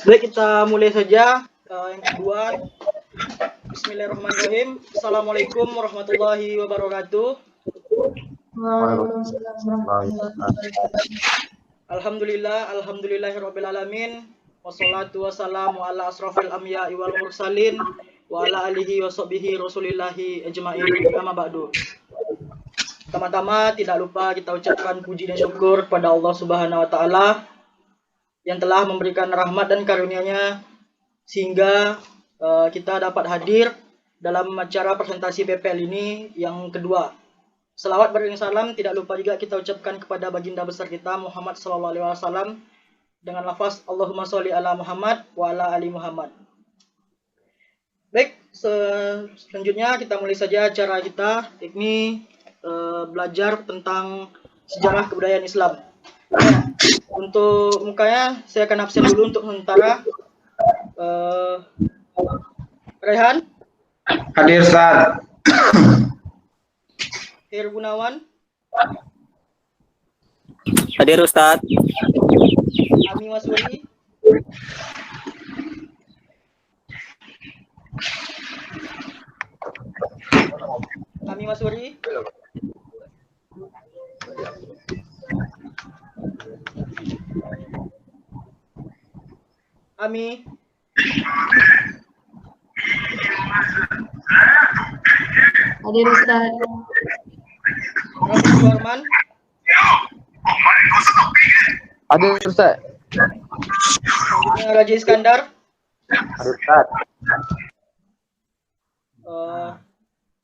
Baik, kita mulai saja. Yang kedua, Bismillahirrahmanirrahim. Assalamualaikum warahmatullahi wabarakatuh. Waalaikumsalam warahmatullahi wabarakatuh. Alhamdulillahirabbil alamin. Wassalatu wassalamu ala asrofil anbiya'i wal mursalin wa ala alihi wa sahbihi rasulillahi ajma'in. Amma ba'du. Pertama-tama tidak lupa kita ucapkan puji dan syukur kepada Allah Subhanahu wa taala yang telah memberikan rahmat dan karunia-Nya sehingga kita dapat hadir dalam acara presentasi PPL ini yang kedua. Selawat beriring salam tidak lupa juga kita ucapkan kepada baginda besar kita Muhammad SAW dengan lafaz Allahumma sholli ala Muhammad wa ala ali Muhammad. Baik, selanjutnya kita mulai saja acara kita, yakni belajar tentang sejarah kebudayaan Islam. Untuk mukanya saya akan absen dulu untuk sementara. Rehan? Hadir, Ustaz. Heru Gunawan? Hadir, Ustaz. Ami Masuri? Ami Masuri? Ami? Hadir Ustaz. Rafi Suharman? Hadir, Ustaz. Selanjutnya Raja Iskandar? Hadir, Ustaz.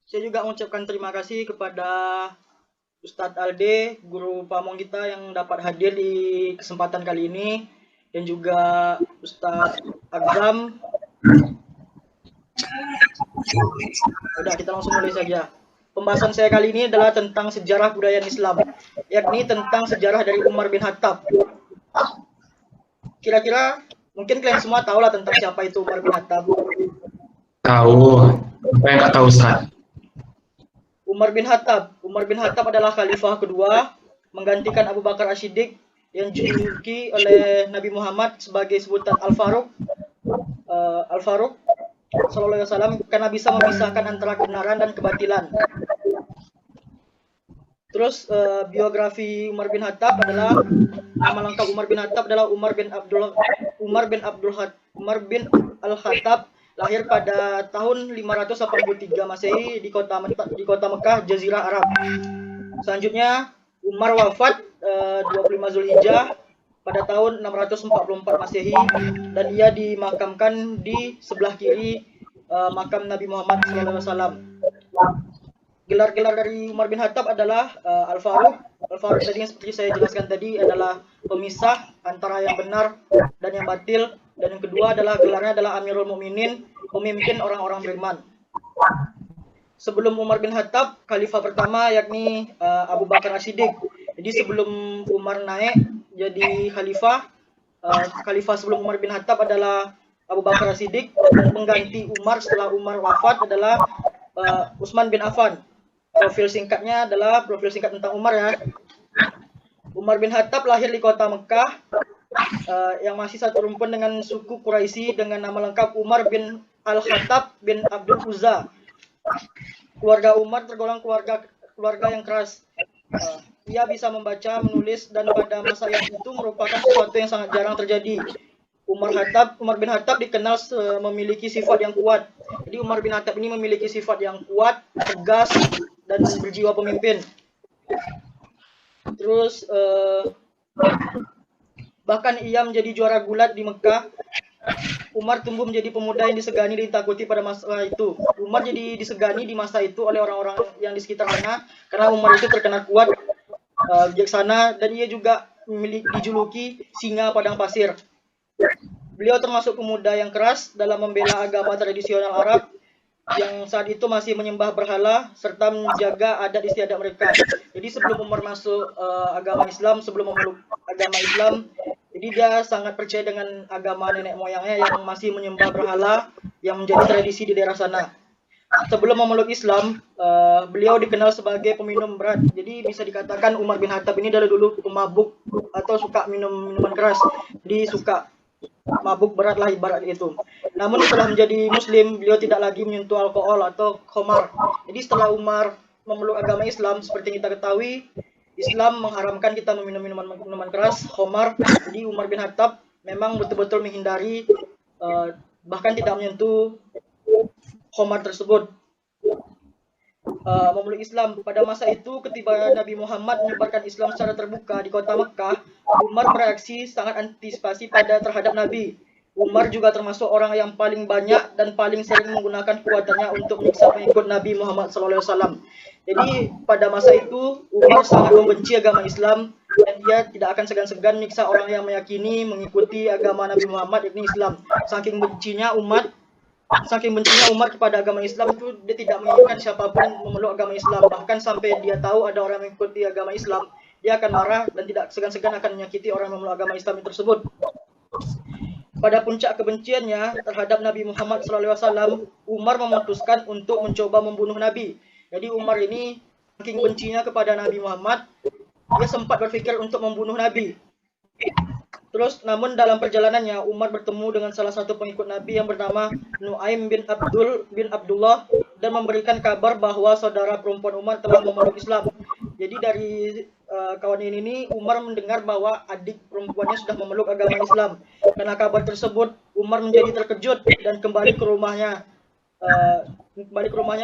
Saya juga mengucapkan terima kasih kepada Ustadz Alde, guru pamong kita yang dapat hadir di kesempatan kali ini, dan juga Ustadz Agzam. Udah, kita langsung mulai saja. Pembahasan saya kali ini adalah tentang sejarah kebudayaan Islam, yakni tentang sejarah dari Umar bin Khattab. Kira-kira mungkin kalian semua tahu lah tentang siapa itu Umar bin Khattab. Tahu. Apa yang nggak tahu, Ustaz? Umar bin Khattab adalah khalifah kedua, menggantikan Abu Bakar As-Siddiq yang dijuluki oleh Nabi Muhammad sebagai sebutan Al-Faruq sallallahu alaihi wasallam karena bisa memisahkan antara kebenaran dan kebatilan. Terus biografi Umar bin Khattab adalah, nama lengkap Umar bin Khattab adalah Umar bin Al-Khattab, lahir pada tahun 583 Masehi di kota Mekah, Jazirah Arab. Selanjutnya Umar wafat 25 Zulhijjah pada tahun 644 Masehi dan ia dimakamkan di sebelah kiri makam Nabi Muhammad SAW. Gelar-gelar dari Umar bin Khattab adalah Al-Faruq. Al-Faruq tadi yang seperti saya jelaskan tadi adalah pemisah antara yang benar dan yang batil, dan yang kedua adalah gelarnya adalah Amirul Mukminin, pemimpin orang-orang beriman. Sebelum Umar bin Khattab, khalifah pertama yakni Abu Bakar As-Siddiq. Jadi sebelum Umar naik jadi khalifah, khalifah sebelum Umar bin Khattab adalah Abu Bakar As-Siddiq, dan pengganti Umar setelah Umar wafat adalah Utsman bin Affan. Profil singkat tentang Umar ya. Umar bin Khattab lahir di kota Mekah yang masih satu rumpun dengan suku Quraisy dengan nama lengkap Umar bin Al-Khattab bin Abdul Uzza. Keluarga Umar tergolong keluarga yang keras. Ia bisa membaca, menulis, dan pada masa yang itu merupakan sesuatu yang sangat jarang terjadi. Umar bin Khattab dikenal memiliki sifat yang kuat. Jadi Umar bin Khattab ini memiliki sifat yang kuat, tegas, dan berjiwa pemimpin. Terus bahkan ia menjadi juara gulat di Mekah. Umar tumbuh menjadi pemuda yang disegani dan ditakuti pada masa itu. Umar jadi disegani di masa itu oleh orang-orang yang di sekitar sana karena Umar itu terkenal kuat, bijaksana, dan ia juga dijuluki singa padang pasir. Beliau termasuk pemuda yang keras dalam membela agama tradisional Arab yang saat itu masih menyembah berhala serta menjaga adat istiadat mereka. Jadi sebelum Umar masuk agama Islam, sebelum memeluk agama Islam, jadi dia sangat percaya dengan agama nenek moyangnya yang masih menyembah berhala yang menjadi tradisi di daerah sana. Sebelum memeluk Islam, beliau dikenal sebagai peminum berat. Jadi bisa dikatakan Umar bin Khattab ini dari dulu pemabuk atau suka minum minuman keras. Jadi suka mabuk berat lah ibarat itu. Namun setelah menjadi muslim, beliau tidak lagi menyentuh alkohol atau khamar. Jadi setelah Umar memeluk agama Islam, seperti yang kita ketahui, Islam mengharamkan kita meminum minuman keras, khamar. Jadi Umar bin Khattab memang betul-betul menghindari, bahkan tidak menyentuh khamar tersebut. Memeluk Islam pada masa itu, ketika Nabi Muhammad menyebarkan Islam secara terbuka di kota Mekah, Umar bereaksi sangat antisipasi terhadap Nabi. Umar juga termasuk orang yang paling banyak dan paling sering menggunakan kekuatannya untuk menyiksa pengikut Nabi Muhammad SAW. Jadi pada masa itu Umar sangat membenci agama Islam dan dia tidak akan segan-segan menyiksa orang yang meyakini mengikuti agama Nabi Muhammad, yakni Islam. Saking bencinya Umar kepada agama Islam itu, dia tidak menginginkan siapapun memeluk agama Islam. Bahkan sampai dia tahu ada orang yang mengikuti agama Islam, dia akan marah dan tidak segan-segan akan menyakiti orang yang memeluk agama Islam tersebut. Pada puncak kebenciannya terhadap Nabi Muhammad SAW, Umar memutuskan untuk mencoba membunuh Nabi. Jadi Umar ini saking bencinya kepada Nabi Muhammad, dia sempat berpikir untuk membunuh Nabi. Terus, namun dalam perjalanannya, Umar bertemu dengan salah satu pengikut Nabi yang bernama Nuaim bin Abdullah dan memberikan kabar bahwa saudara perempuan Umar telah memeluk Islam. Jadi dari kawan ini, Umar mendengar bahwa adik perempuannya sudah memeluk agama Islam. Karena kabar tersebut, Umar menjadi terkejut dan kembali ke rumahnya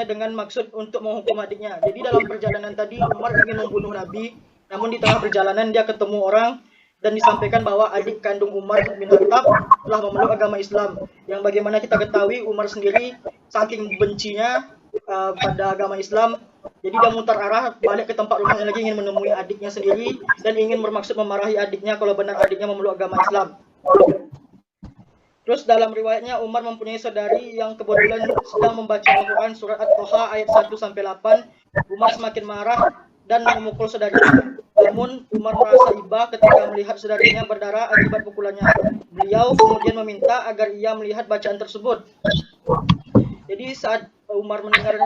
dengan maksud untuk menghukum adiknya. Jadi dalam perjalanan tadi, Umar ingin membunuh Nabi, namun di tengah perjalanan dia ketemu orang dan disampaikan bahwa adik kandung Umar bin Khattab telah memeluk agama Islam. Yang bagaimana kita ketahui, Umar sendiri saking bencinya pada agama Islam, jadi dia mutar arah balik ke tempat rumahnya lagi, ingin menemui adiknya sendiri dan ingin bermaksud memarahi adiknya kalau benar adiknya memeluk agama Islam. Terus dalam riwayatnya, Umar mempunyai saudari yang kebetulan sedang membaca Al-Quran surat At-Toha ayat 1-8. Umar semakin marah dan memukul saudarinya. Namun Umar merasa iba ketika melihat saudarinya berdarah akibat pukulannya. Beliau kemudian meminta agar ia melihat bacaan tersebut. Jadi saat Umar mendengar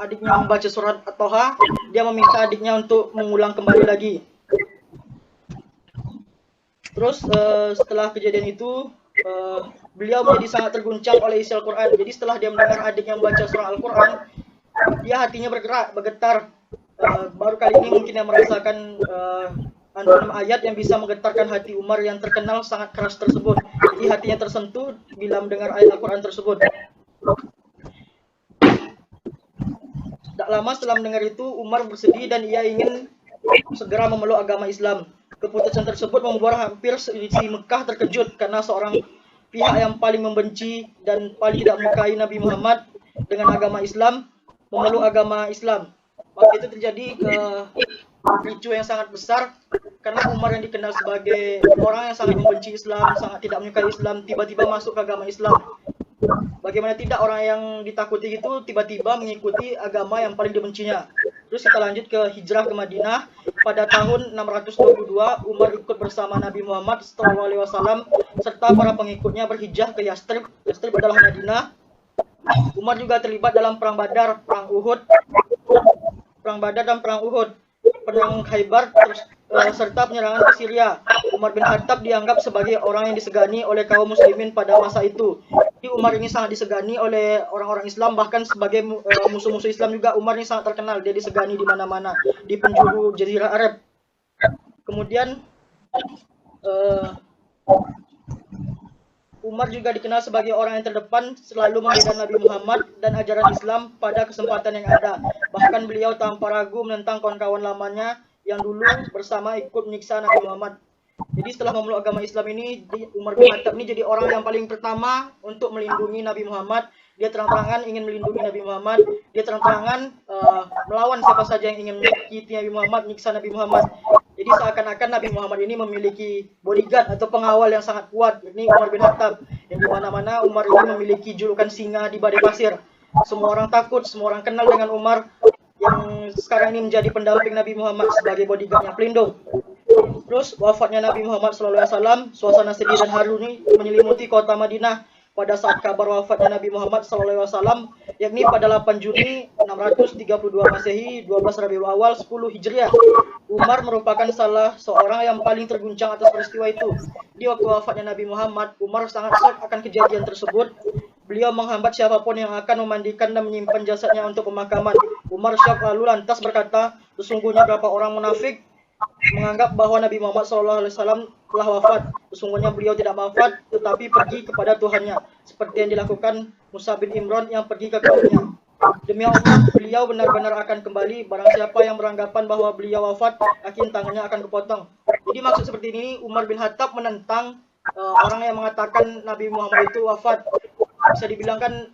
adiknya membaca surat At-Toha, dia meminta adiknya untuk mengulang kembali lagi. Terus setelah kejadian itu, beliau menjadi sangat terguncang oleh isi Al-Quran. Jadi setelah dia mendengar adiknya membaca surah Al-Quran, dia hatinya bergetar. Baru kali ini mungkin dia merasakan 6 ayat yang bisa menggetarkan hati Umar yang terkenal sangat keras tersebut. Jadi hatinya tersentuh bila mendengar ayat Al-Quran tersebut. Tak lama setelah mendengar itu, Umar bersedih dan ia ingin segera memeluk agama Islam. Keputusan tersebut membuat hampir seisi Mekah terkejut karena seorang pihak yang paling membenci dan paling tidak menyukai Nabi Muhammad dengan agama Islam memeluk agama Islam. Maka itu terjadi kericuh yang sangat besar karena Umar yang dikenal sebagai orang yang sangat membenci Islam, sangat tidak menyukai Islam, tiba-tiba masuk ke agama Islam. Bagaimana tidak orang yang ditakuti itu tiba-tiba mengikuti agama yang paling dibencinya. Terus kita lanjut ke hijrah ke Madinah. Pada tahun 622, Umar ikut bersama Nabi Muhammad SAW serta para pengikutnya berhijrah ke Yastrib. Yastrib adalah Madinah. Umar juga terlibat dalam perang Badar, perang Uhud, perang Khaybar, serta penyerangan ke Syria. Umar bin Khattab dianggap sebagai orang yang disegani oleh kaum muslimin pada masa itu. Jadi Umar ini sangat disegani oleh orang-orang Islam, bahkan sebagai musuh-musuh Islam juga Umar ini sangat terkenal. Dia disegani di mana-mana, di penjuru Jazirah Arab. Kemudian Umar juga dikenal sebagai orang yang terdepan selalu membela Nabi Muhammad dan ajaran Islam pada kesempatan yang ada. Bahkan beliau tanpa ragu menentang kawan-kawan lamanya yang dulu bersama ikut menyiksa Nabi Muhammad. Jadi setelah memeluk agama Islam ini, Umar bin Khattab ini jadi orang yang paling pertama untuk melindungi Nabi Muhammad. Dia terang-terangan ingin melindungi Nabi Muhammad. Dia terang-terangan melawan siapa saja yang ingin menyakiti Nabi Muhammad, menyiksa Nabi Muhammad. Jadi seakan-akan Nabi Muhammad ini memiliki bodyguard atau pengawal yang sangat kuat, ini Umar bin Khattab. Yang di mana-mana Umar ini memiliki julukan singa di badai pasir. Semua orang takut, semua orang kenal dengan Umar yang sekarang ini menjadi pendamping Nabi Muhammad sebagai bodyguard yang pelindung. Terus wafatnya Nabi Muhammad SAW, suasana sedih dan haru ini menyelimuti kota Madinah pada saat kabar wafatnya Nabi Muhammad SAW, yakni pada 8 Juni 632 Masehi, 12 Rabiul Awal, 10 Hijriah. Umar merupakan salah seorang yang paling terguncang atas peristiwa itu. Di waktu wafatnya Nabi Muhammad, Umar sangat shock akan kejadian tersebut. Beliau menghambat siapapun yang akan memandikan dan menyimpan jasadnya untuk pemakaman. Umar syok lalu lantas berkata, sesungguhnya berapa orang munafik menganggap bahwa Nabi Muhammad SAW telah wafat. Sesungguhnya beliau tidak wafat, tetapi pergi kepada Tuhannya, seperti yang dilakukan Musa bin Imran yang pergi ke kaumnya. Demi Allah, beliau benar-benar akan kembali. Barang siapa yang beranggapan bahwa beliau wafat, yakin tangannya akan kepotong. Jadi maksud seperti ini, Umar bin Khattab menentang orang yang mengatakan Nabi Muhammad itu wafat. Bisa dibilang kan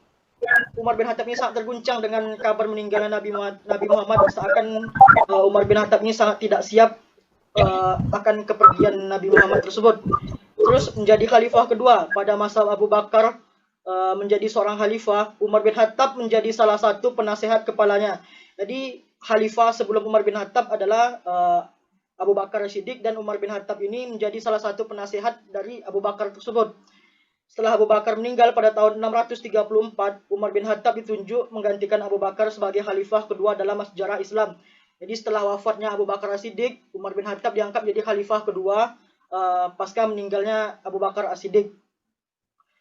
Umar bin Khattab ini sangat terguncang dengan kabar meninggalnya Nabi Muhammad. Seakan Umar bin Khattab ini sangat tidak siap akan kepergian Nabi Muhammad tersebut. Terus menjadi khalifah kedua pada masa Abu Bakar menjadi seorang khalifah, Umar bin Khattab menjadi salah satu penasehat kepalanya. Jadi khalifah sebelum Umar bin Khattab adalah Abu Bakar Siddiq, dan Umar bin Khattab ini menjadi salah satu penasehat dari Abu Bakar tersebut. Setelah Abu Bakar meninggal pada tahun 634, Umar bin Khattab ditunjuk menggantikan Abu Bakar sebagai khalifah kedua dalam sejarah Islam. Jadi setelah wafatnya Abu Bakar As-Siddiq, Umar bin Khattab diangkat menjadi khalifah kedua pasca meninggalnya Abu Bakar As-Siddiq.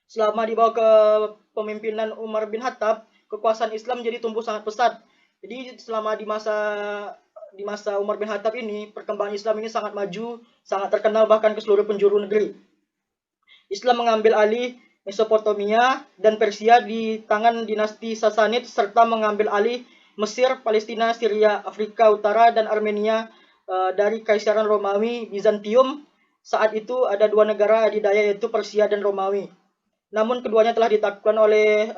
Selama di bawah kepemimpinan Umar bin Khattab, kekuasaan Islam menjadi tumbuh sangat pesat. Jadi selama di masa Umar bin Khattab ini, perkembangan Islam ini sangat maju, sangat terkenal bahkan ke seluruh penjuru negeri. Islam mengambil alih Mesopotamia dan Persia di tangan dinasti Sasanid, serta mengambil alih Mesir, Palestina, Syria, Afrika Utara, dan Armenia dari Kaisaran Romawi Bizantium. Saat itu ada dua negara adidaya, yaitu Persia dan Romawi. Namun keduanya telah ditaklukkan oleh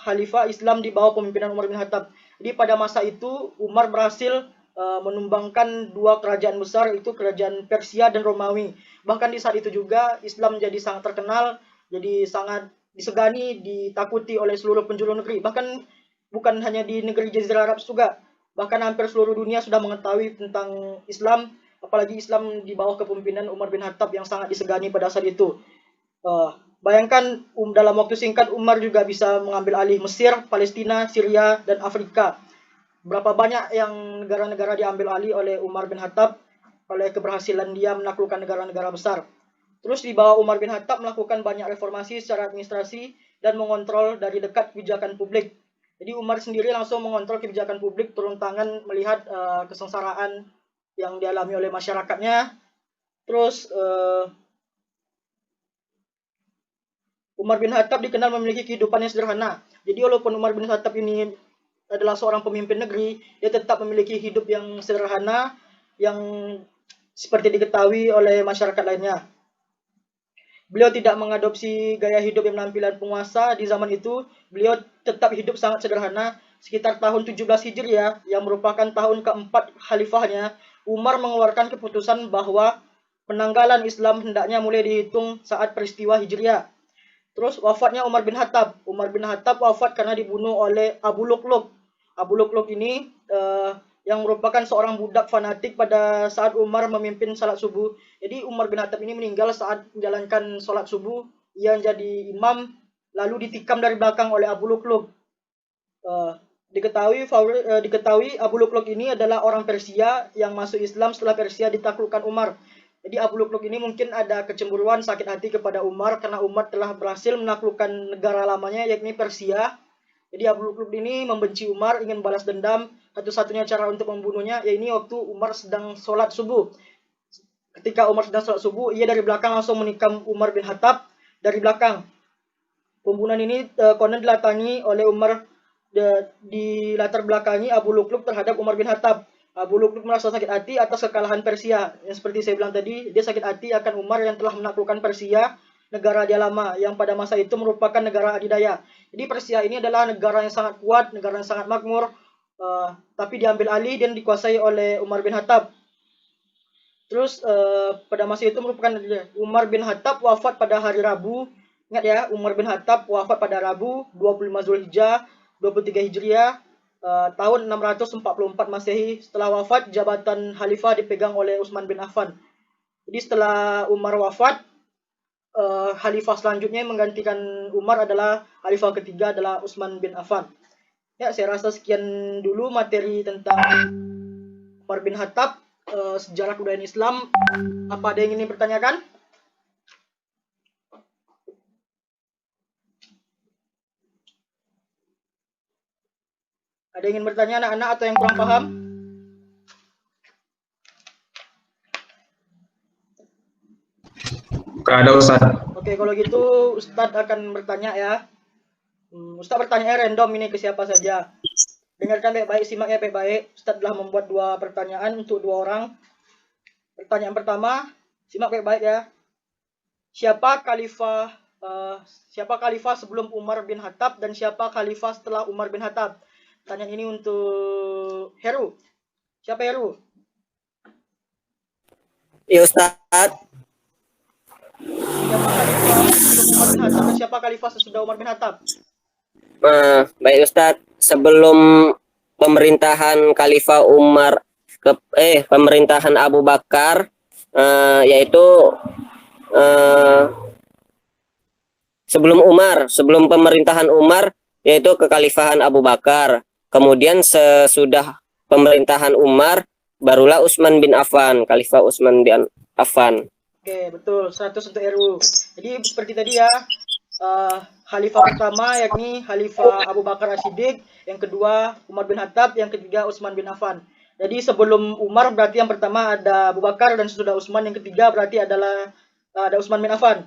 Khalifah Islam di bawah pemimpinan Umar bin Khattab. Jadi pada masa itu Umar berhasil menumbangkan dua kerajaan besar, yaitu kerajaan Persia dan Romawi. Bahkan di saat itu juga Islam menjadi sangat terkenal, jadi sangat disegani, ditakuti oleh seluruh penjuru negeri. Bahkan bukan hanya di negeri Jazirah Arab juga, bahkan hampir seluruh dunia sudah mengetahui tentang Islam, apalagi Islam di bawah kepemimpinan Umar bin Khattab yang sangat disegani pada saat itu. Bayangkan dalam waktu singkat Umar juga bisa mengambil alih Mesir, Palestina, Syria, dan Afrika. Berapa banyak yang negara-negara diambil alih oleh Umar bin Khattab oleh keberhasilan dia menaklukkan negara-negara besar. Terus di bawah Umar bin Khattab melakukan banyak reformasi secara administrasi dan mengontrol dari dekat kebijakan publik. Jadi Umar sendiri langsung mengontrol kebijakan publik, turun tangan melihat kesengsaraan yang dialami oleh masyarakatnya. Terus Umar bin Khattab dikenal memiliki kehidupan yang sederhana. Jadi walaupun Umar bin Khattab ini adalah seorang pemimpin negeri, dia tetap memiliki hidup yang sederhana yang seperti diketahui oleh masyarakat lainnya. Beliau tidak mengadopsi gaya hidup yang penampilan penguasa di zaman itu. Beliau tetap hidup sangat sederhana. Sekitar tahun 17 Hijriah, yang merupakan tahun keempat khalifahnya, Umar mengeluarkan keputusan bahwa penanggalan Islam hendaknya mulai dihitung saat peristiwa Hijriah. Terus wafatnya Umar bin Khattab. Umar bin Khattab wafat karena dibunuh oleh Abu Luqluq. Abu Luqluq ini yang merupakan seorang budak fanatik pada saat Umar memimpin salat subuh. Jadi Umar bin Khattab ini meninggal saat menjalankan salat subuh. Ia menjadi imam, lalu ditikam dari belakang oleh Abu Luqluq. Diketahui Abu Luqluq ini adalah orang Persia yang masuk Islam setelah Persia ditaklukkan Umar. Jadi Abu Luqluq ini mungkin ada kecemburuan, sakit hati kepada Umar karena Umar telah berhasil menaklukkan negara lamanya, yakni Persia. Jadi Abu Luqluq ini membenci Umar, ingin balas dendam. Satu-satunya cara untuk membunuhnya yaitu waktu Umar sedang sholat subuh. Ketika Umar sedang sholat subuh, ia dari belakang langsung menikam Umar bin Khattab dari belakang. Pembunuhan ini konon dilatangi oleh Umar, di latar belakangi Abu Luqluq terhadap Umar bin Khattab. Abu Luqluq merasa sakit hati atas kekalahan Persia. Yang seperti saya bilang tadi, dia sakit hati akan Umar yang telah menaklukkan Persia, negara dia lama, yang pada masa itu merupakan negara adidaya. Jadi Persia ini adalah negara yang sangat kuat, negara yang sangat makmur, tapi diambil alih dan dikuasai oleh Umar bin Khattab. Terus pada masa itu merupakan Umar bin Khattab wafat pada hari Rabu. Ingat ya, Umar bin Khattab wafat pada Rabu 25 Zulhijjah 23 Hijriah tahun 644 Masehi. Setelah wafat, jabatan khalifah dipegang oleh Utsman bin Affan. Jadi setelah Umar wafat, khalifah selanjutnya yang menggantikan Umar adalah khalifah ketiga adalah Utsman bin Affan. Ya, saya rasa sekian dulu materi tentang Umar bin Khattab, sejarah kebudayaan Islam. Apa ada yang ingin dipertanyakan? Ada yang ingin bertanya anak-anak atau yang kurang paham? Gak ada Ustaz. Oke, kalau gitu Ustadz akan bertanya ya. Ustadz bertanya random ini ke siapa saja. Dengarkan baik-baik, simak ya baik-baik. Ustadz telah membuat 2 pertanyaan untuk 2 orang. Pertanyaan pertama, simak baik-baik ya. Siapa khalifah sebelum Umar bin Khattab dan siapa khalifah setelah Umar bin Khattab? Pertanyaan ini untuk Heru. Siapa Heru? Ya Ustadz. Siapa khalifah sebelum Umar bin Khattab dan siapa khalifah sesudah Umar bin Khattab? Baik Ustadz, sebelum pemerintahan Khalifah Umar pemerintahan Abu Bakar, yaitu sebelum pemerintahan Umar yaitu kekhalifahan Abu Bakar. Kemudian sesudah pemerintahan Umar barulah Utsman bin Affan, Khalifah Utsman bin Affan. Oke, betul. 100 untuk RU. Jadi seperti tadi ya, khalifah pertama yakni Khalifah Abu Bakar As-Siddiq, yang kedua Umar bin Khattab, yang ketiga Utsman bin Affan. Jadi sebelum Umar berarti yang pertama ada Abu Bakar dan sesudah Utsman yang ketiga berarti adalah ada Utsman bin Affan.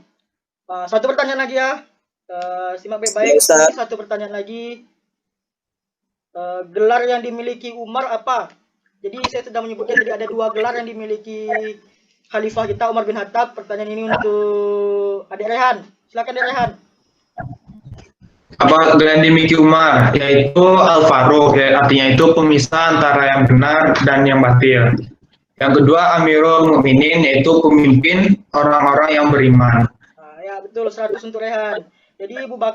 Satu pertanyaan lagi ya. Simak baik-baik. Satu pertanyaan lagi. Gelar yang dimiliki Umar apa? Jadi saya sudah menyebutkan tadi ada 2 gelar yang dimiliki Khalifah kita Umar bin Khattab. Pertanyaan ini untuk Adik Rehan. Silakan Adik Rehan. Apa gelar yang dimiliki Umar? Yaitu Al-Faruq, ya, artinya itu pemisah antara yang benar dan yang batil. Yang kedua Amirul Mukminin, yaitu pemimpin orang-orang yang beriman. Ya betul, 100 untuk Rehan. Jadi Umar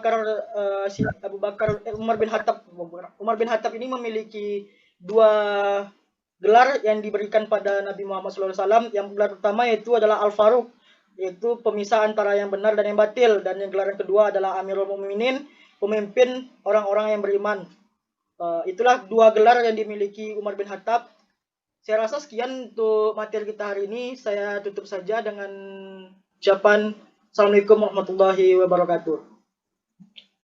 bin Khattab ini memiliki 2 gelar yang diberikan pada Nabi Muhammad SAW. Yang gelar pertama yaitu adalah Al-Faruq, yaitu pemisah antara yang benar dan yang batil, dan yang gelar yang kedua adalah Amirul Mukminin, pemimpin orang-orang yang beriman. Itulah 2 gelar yang dimiliki Umar bin Khattab. Saya rasa sekian untuk materi kita hari ini. Saya tutup saja dengan ucapan Assalamualaikum warahmatullahi wabarakatuh.